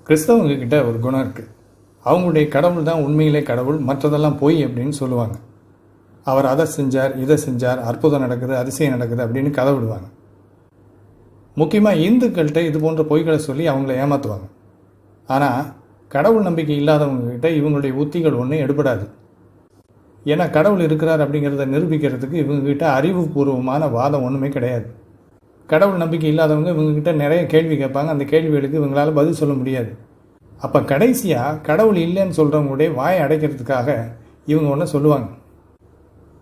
கிறிஸ்தவங்க கிட்ட ஒரு குணம் இருக்குது. அவங்களுடைய கடவுள் தான் உண்மையிலே கடவுள், மற்றதெல்லாம் பொய் அப்படின்னு சொல்லுவாங்க. அவர் அதை செஞ்சார், இதை செஞ்சார், அற்புதம் நடக்குது, அதிசயம் நடக்குது அப்படின்னு கதை விடுவாங்க. முக்கியமாக இந்துக்கள்கிட்ட இது போன்ற பொய்களை சொல்லி அவங்கள ஏமாற்றுவாங்க. ஆனால் கடவுள் நம்பிக்கை இல்லாதவங்ககிட்ட இவங்களுடைய உத்திகள் ஒன்றும் எடுபடாது. ஏன்னா கடவுள் இருக்கிறார் அப்படிங்கிறத நிரூபிக்கிறதுக்கு இவங்ககிட்ட அறிவுபூர்வமான வாதம் ஒன்றுமே கிடையாது. கடவுள் நம்பிக்கை இல்லாதவங்க இவங்ககிட்ட நிறைய கேள்வி கேட்பாங்க. அந்த கேள்விகளுக்கு இவங்களால் பதில் சொல்ல முடியாது. அப்போ கடைசியாக கடவுள் இல்லைன்னு சொல்கிறவங்களுடைய வாயை அடைக்கிறதுக்காக இவங்க ஒன்று சொல்லுவாங்க.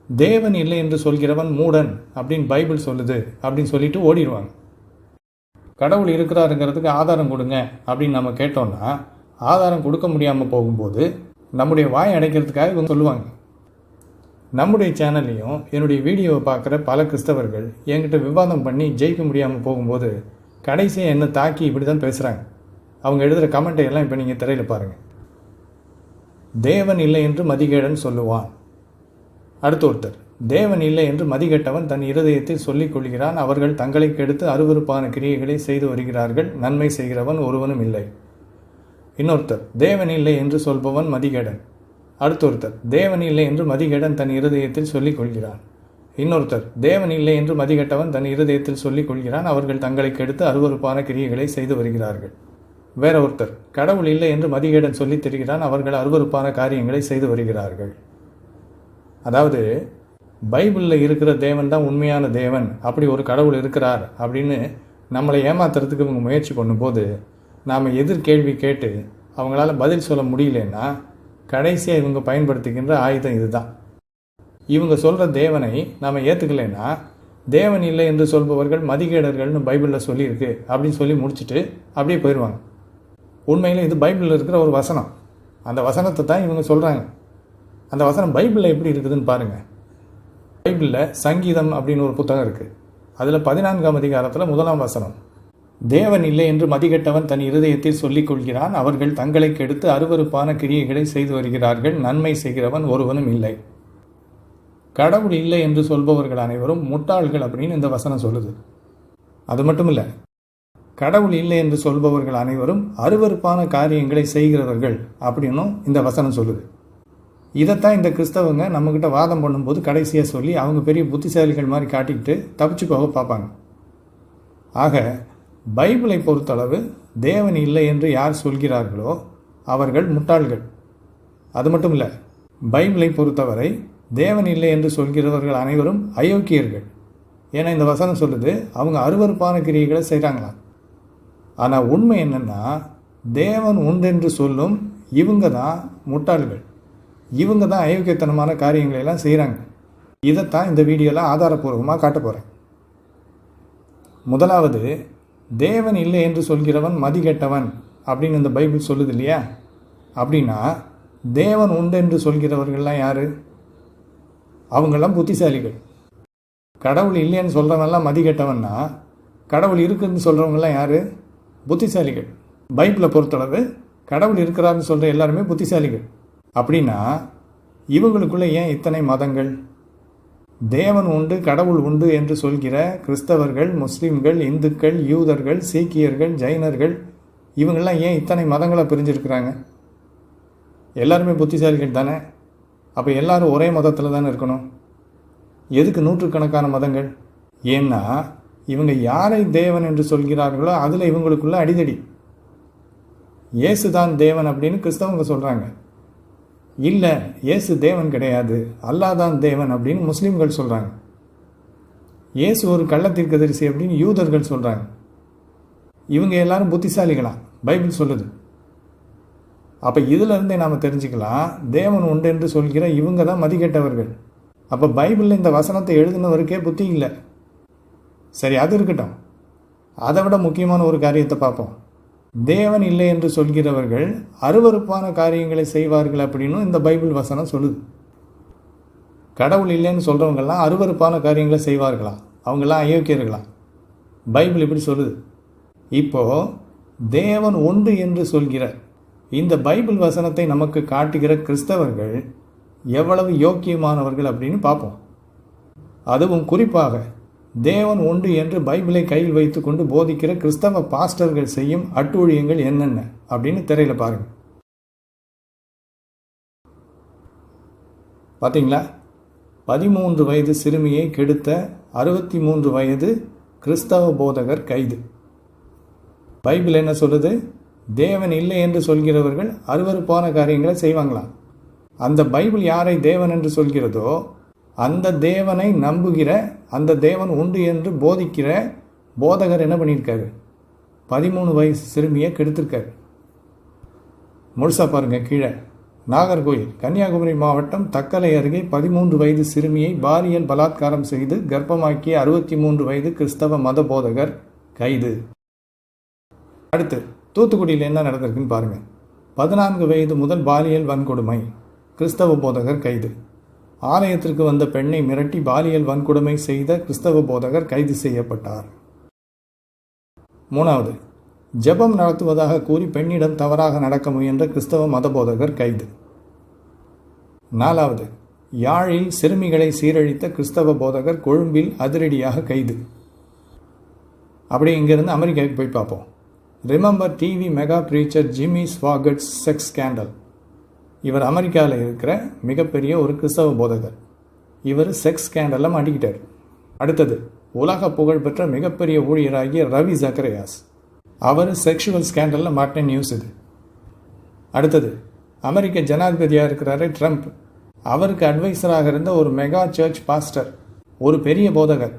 தேவன் இல்லை என்று சொல்கிறவன் மூடன் அப்படின்னு பைபிள் சொல்லுது அப்படின்னு சொல்லிட்டு ஓடிடுவாங்க. கடவுள் இருக்கிறாருங்கிறதுக்கு ஆதாரம் கொடுங்க அப்படின்னு நம்ம கேட்டோம்னா ஆதாரம் கொடுக்க முடியாமல் போகும்போது நம்முடைய வாயை அடைக்கிறதுக்காக இவங்க சொல்லுவாங்க. நம்முடைய சேனல்லையும் என்னுடைய வீடியோவை பார்க்குற பல கிறிஸ்தவர்கள் என்கிட்ட விவாதம் பண்ணி ஜெயிக்க முடியாமல் போகும்போது கடைசியாக என்னை தாக்கி இப்படி தான் பேசுகிறாங்க. அவங்க எழுதுகிற கமெண்ட்டை எல்லாம் இப்போ நீங்கள் திரையில் பாருங்கள். தேவன் இல்லை என்று மதிகேடன் சொல்லுவான். அடுத்த ஒருத்தர், தேவன் இல்லை என்று மதிகெட்டவன் தன் இருதயத்தில் சொல்லிக் கொள்கிறான். அவர்கள் தங்களை கெடுத்து அருவருப்பான கிரியைகளை செய்து வருகிறார்கள். நன்மை செய்கிறவன் ஒருவனும் இல்லை. இன்னொருத்தர், தேவன் இல்லை என்று சொல்பவன் மதிகேடன். அடுத்தொருத்தர், தேவன் இல்லை என்று மதிகேடன் தன் இருதயத்தில் சொல்லிக் கொள்கிறான். இன்னொருத்தர், தேவன் இல்லை என்று மதிகெட்டவன் தன் இருதயத்தில் சொல்லிக் கொள்கிறான். அவர்கள் தங்களை கெடுத்து அருவருப்பான கிரியைகளை செய்து வருகிறார்கள். வேற ஒருத்தர், கடவுள் இல்லை என்று மதிகேடன் சொல்லித் தெரிகிறான். அவர்கள் அருவருப்பான காரியங்களை செய்து வருகிறார்கள். அதாவது பைபிளில் இருக்கிற தேவன் தான் உண்மையான தேவன், அப்படி ஒரு கடவுள் இருக்கிறார் அப்படின்னு நம்மளை ஏமாத்துறதுக்கு இவங்க முயற்சி பண்ணும்போது நாம் எதிர்கேள்வி கேட்டு அவங்களால பதில் சொல்ல முடியலன்னா கடைசியாக இவங்க பயன்படுத்துகின்ற ஆயுதம் இதுதான். இவங்க சொல்கிற தேவனை நாம் ஏற்றுக்கலைன்னா தேவன் இல்லை என்று சொல்பவர்கள் மதிகேடர்கள்னு பைபிளில் சொல்லியிருக்கு அப்படின்னு சொல்லி முடிச்சுட்டு அப்படியே போயிடுவாங்க. உண்மையில் இது பைபிளில் இருக்கிற ஒரு வசனம். அந்த வசனத்தை தான் இவங்க சொல்கிறாங்க. அந்த வசனம் பைபிளில் எப்படி இருக்குதுன்னு பாருங்கள். பைபிளில் சங்கீதம் அப்படின்னு ஒரு புத்தகம் இருக்குது. அதில் 14ஆம் அதிகாரத்தில் 1ஆம் வசனம், தேவன் இல்லை என்று மதிகெட்டவன் தன் இருதயத்தில் சொல்லிக் கொள்கிறான். அவர்கள் தங்களை கெடுத்து அருவருப்பான கிரியைகளை செய்து வருகிறார்கள். நன்மை செய்கிறவன் ஒருவனும் இல்லை. கடவுள் இல்லை என்று சொல்பவர்கள் அனைவரும் முட்டாள்கள் அப்படின்னு இந்த வசனம் சொல்லுது. அது மட்டும் இல்லை, கடவுள் இல்லை என்று சொல்பவர்கள் அனைவரும் அருவருப்பான காரியங்களை செய்கிறவர்கள் அப்படின்னும் இந்த வசனம் சொல்லுது. இதைத்தான் இந்த கிறிஸ்தவங்க நம்மக்கிட்ட வாதம் பண்ணும்போது கடைசியாக சொல்லி அவங்க பெரிய புத்திசாலிகள் மாதிரி காட்டிக்கிட்டு தப்பிச்சு போக பார்ப்பாங்க. ஆக பைபிளை பொறுத்தளவு தேவன் இல்லை என்று யார் சொல்கிறார்களோ அவர்கள் முட்டாள்கள். அது மட்டும் இல்லை, பைபிளை பொறுத்தவரை தேவன் இல்லை என்று சொல்கிறவர்கள் அனைவரும் அயோக்கியர்கள். ஏன்னா இந்த வசனம் சொல்லுது அவங்க அருவருப்பான கிரியைகளை செய்கிறாங்களாம். ஆனால் உண்மை என்னென்னா தேவன் உண்டென்று சொல்லும் இவங்க தான் முட்டாள்கள். இவங்க தான் அயோக்கியத்தனமான காரியங்களெல்லாம் செய்கிறாங்க. இதைத்தான் இந்த வீடியோவில் ஆதாரபூர்வமாக காட்ட போகிறேன். முதலாவது, தேவன் இல்லை என்று சொல்கிறவன் மதிகெட்டவன் அப்படின்னு இந்த பைபிள் சொல்லுது இல்லையா? அப்படின்னா தேவன் உண்டு என்று சொல்கிறவர்கள்லாம் யார்? அவங்கெல்லாம் புத்திசாலிகள். கடவுள் இல்லைன்னு சொல்கிறவங்கெல்லாம் மதிகெட்டவன்னா கடவுள் இருக்குதுன்னு சொல்கிறவங்கெல்லாம் யார்? புத்திசாலிகள். பைபிளை பொறுத்தளவு கடவுள் இருக்கிறாருன்னு சொல்கிற எல்லாருமே புத்திசாலிகள். அப்படின்னா இவங்களுக்குள்ளே ஏன் இத்தனை மதங்கள்? தேவன் உண்டு, கடவுள் உண்டு என்று சொல்கிற கிறிஸ்தவர்கள், முஸ்லீம்கள், இந்துக்கள், யூதர்கள், சீக்கியர்கள், ஜைனர்கள் இவங்கெல்லாம் ஏன் இத்தனை மதங்களை பிரிஞ்சிருக்கிறாங்க? எல்லாருமே புத்திசாலிகள் தானே. அப்போ எல்லாரும் ஒரே மதத்தில் தானே இருக்கணும். எதுக்கு நூற்றுக்கணக்கான மதங்கள்? ஏன்னா இவங்க யாரை தேவன் என்று சொல்கிறார்களோ அதில் இவங்களுக்குள்ள அடிதடி. இயேசு தான் தேவன் அப்படின்னு கிறிஸ்தவங்க சொல்கிறாங்க. இல்லை, இயேசு தேவன் கிடையாது, அல்லாஹ் தான் தேவன் அப்படின்னு முஸ்லீம்கள் சொல்கிறாங்க. இயேசு ஒரு கள்ளத்தீர்க்கதரிசி அப்படின்னு யூதர்கள் சொல்கிறாங்க. இவங்க எல்லாரும் புத்திசாலிகளாம் பைபிள் சொல்லுது. அப்போ இதிலிருந்தே நாம் தெரிஞ்சுக்கலாம் தேவன் உண்டு என்று சொல்கிற இவங்க தான் மதிக்கெட்டவர்கள். அப்போ பைபிளில் இந்த வசனத்தை எழுதினவருக்கே புத்தி இல்லை. சரி, அது இருக்கட்டும். அதை விட முக்கியமான ஒரு காரியத்தை பார்ப்போம். தேவன் இல்லை என்று சொல்கிறவர்கள் அருவருப்பான காரியங்களை செய்வார்கள் அப்படின்னு இந்த பைபிள் வசனம் சொல்லுது. கடவுள் இல்லைன்னு சொல்கிறவங்கெல்லாம் அருவருப்பான காரியங்களை செய்வார்களாம், அவங்கெல்லாம் அயோக்கியர்களாம். பைபிள் இப்படி சொல்லுது. இப்போது தேவன் உண்டு என்று சொல்கிற இந்த பைபிள் வசனத்தை நமக்கு காட்டுகிற கிறிஸ்தவர்கள் எவ்வளவு யோக்கியமானவர்கள் அப்படின்னு பார்ப்போம். அதுவும் குறிப்பாக தேவன் உண்டு என்று பைபிளை கையில் வைத்துக்கொண்டு போதிக்கிற கிறிஸ்தவ பாஸ்டர்கள் செய்யும் அட்டூழியங்கள் என்னென்ன அப்படின்னு திரையில பாருங்க. பார்த்தீங்களா? 13 வயது சிறுமியை கெடுத்த 63 வயது கிறிஸ்தவ போதகர் கைது. பைபிள் என்ன சொல்லுது? தேவன் இல்லை என்று சொல்கிறவர்கள் அருவருப்பான காரியங்களை செய்வாங்களாம். அந்த பைபிள் யாரை தேவன் என்று சொல்கிறதோ அந்த தேவனை நம்புகிற, அந்த தேவன் உண்டு என்று போதிக்கிற போதகர் என்ன பண்ணியிருக்காரு? 13 வயசு சிறுமியை கெடுத்திருக்காரு. முழுசா பாருங்க கீழே. நாகர்கோயில், கன்னியாகுமரி மாவட்டம் தக்கலை அருகே 13 வயது சிறுமியை பாலியல் பலாத்காரம் செய்து கர்ப்பமாக்கிய 63 வயது கிறிஸ்தவ மத போதகர் கைது. அடுத்து தூத்துக்குடியில் என்ன நடந்திருக்குன்னு பாருங்க. 14 வயது முதல் பாலியல் வன்கொடுமை, கிறிஸ்தவ போதகர் கைது. ஆலயத்திற்கு வந்த பெண்ணை மிரட்டி பாலியல் வன்கொடுமை செய்த கிறிஸ்தவ போதகர் கைது செய்யப்பட்டார். 3வது, ஜெபம் நடத்துவதாக கூறி பெண்ணிடம் தவறாக நடக்க முயன்ற கிறிஸ்தவ மத போதகர் கைது. 4வது, யாழில் சிறுமிகளை சீரழித்த கிறிஸ்தவ போதகர் கொழும்பில் அதிரடியாக கைது. அப்படி இங்கிருந்து அமெரிக்காவுக்கு போய் பார்ப்போம். Remember TV mega preacher Jimmy Swaggart's sex scandal. இவர் அமெரிக்காவில் இருக்கிற மிகப்பெரிய ஒரு கிறிஸ்தவ போதகர். இவர் செக்ஸ் ஸ்கேண்டலில் மாட்டிக்கிட்டார். அடுத்தது, உலக புகழ்பெற்ற மிகப்பெரிய ஊழியராகிய ரவி ஜக்கரியாஸ். அவர் செக்ஷுவல் ஸ்கேண்டலில் மாட்டின நியூஸ் இது. அடுத்தது, அமெரிக்க ஜனாதிபதியாக இருக்கிறாரு ட்ரம்ப். அவருக்கு அட்வைசராக இருந்த ஒரு மெகா சர்ச் பாஸ்டர், ஒரு பெரிய போதகர்,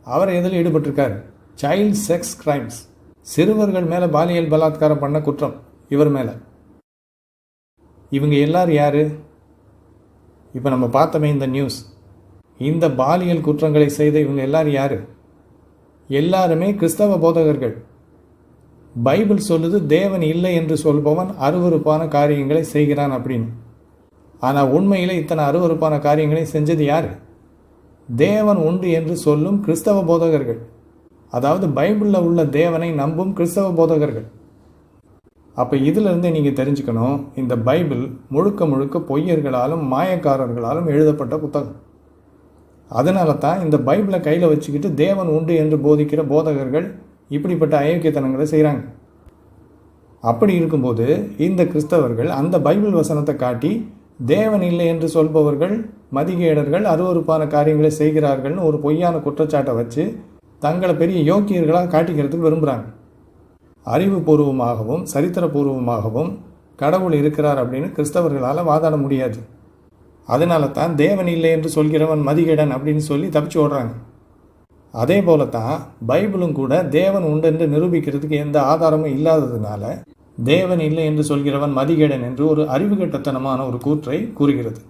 அவர் எதில் ஈடுபட்டிருக்கார்? சைல்ட் செக்ஸ் கிரைம்ஸ், சிறுவர்கள் மேலே பாலியல் பலாத்காரம் பண்ண குற்றம் இவர் மேலே. இவங்க எல்லாரும் யாரு? இப்போ நம்ம பார்த்தோமே இந்த நியூஸ், இந்த பாலியல் குற்றங்களை செய்த இவங்க எல்லாரும் யாரு? எல்லாருமே கிறிஸ்தவ போதகர்கள். பைபிள் சொல்லுது தேவன் இல்லை என்று சொல்பவன் அருவருப்பான காரியங்களை செய்கிறான் அப்படின்னு. ஆனால் உண்மையில் இத்தனை அருவருப்பான காரியங்களை செஞ்சது யாரு? தேவன் உண்டு என்று சொல்லும் கிறிஸ்தவ போதகர்கள். அதாவது பைபிளில் உள்ள தேவனை நம்பும் கிறிஸ்தவ போதகர்கள். அப்போ இதிலிருந்து நீங்கள் தெரிஞ்சுக்கணும், இந்த பைபிள் முழுக்க முழுக்க பொய்யர்களாலும் மாயக்காரர்களாலும் எழுதப்பட்ட புத்தகம். அதனால தான் இந்த பைபிளை கையில் வச்சுக்கிட்டு தேவன் உண்டு என்று போதிக்கிற போதகர்கள் இப்படிப்பட்ட அயோக்கியத்தனங்களை செய்கிறாங்க. அப்படி இருக்கும்போது இந்த கிறிஸ்தவர்கள் அந்த பைபிள் வசனத்தை காட்டி தேவன் இல்லை என்று சொல்பவர்கள் மதிகேடர்கள், அருவருப்பான காரியங்களை செய்கிறார்கள்னு ஒரு பொய்யான குற்றச்சாட்டை வச்சு தங்களை பெரிய யோக்கியர்களாக காட்டிக்கிறதுக்கு விரும்புகிறாங்க. அறிவுபூர்வமாகவும் சரித்திரபூர்வமாகவும் கடவுள் இருக்கிறார் அப்படின்னு கிறிஸ்தவர்களால் வாதாட முடியாது. அதனால தான் தேவன் இல்லை என்று சொல்கிறவன் மதிகேடன் அப்படின்னு சொல்லி தப்பிச்சு ஓடுறாங்க. அதே போலத்தான் பைபிளும் கூட தேவன் உண்டு என்று நிரூபிக்கிறதுக்கு எந்த ஆதாரமும் இல்லாததுனால தேவன் இல்லை என்று சொல்கிறவன் மதிகேடன் என்று ஒரு அறிவுகட்டத்தனமான ஒரு கூற்றை கூறுகிறது.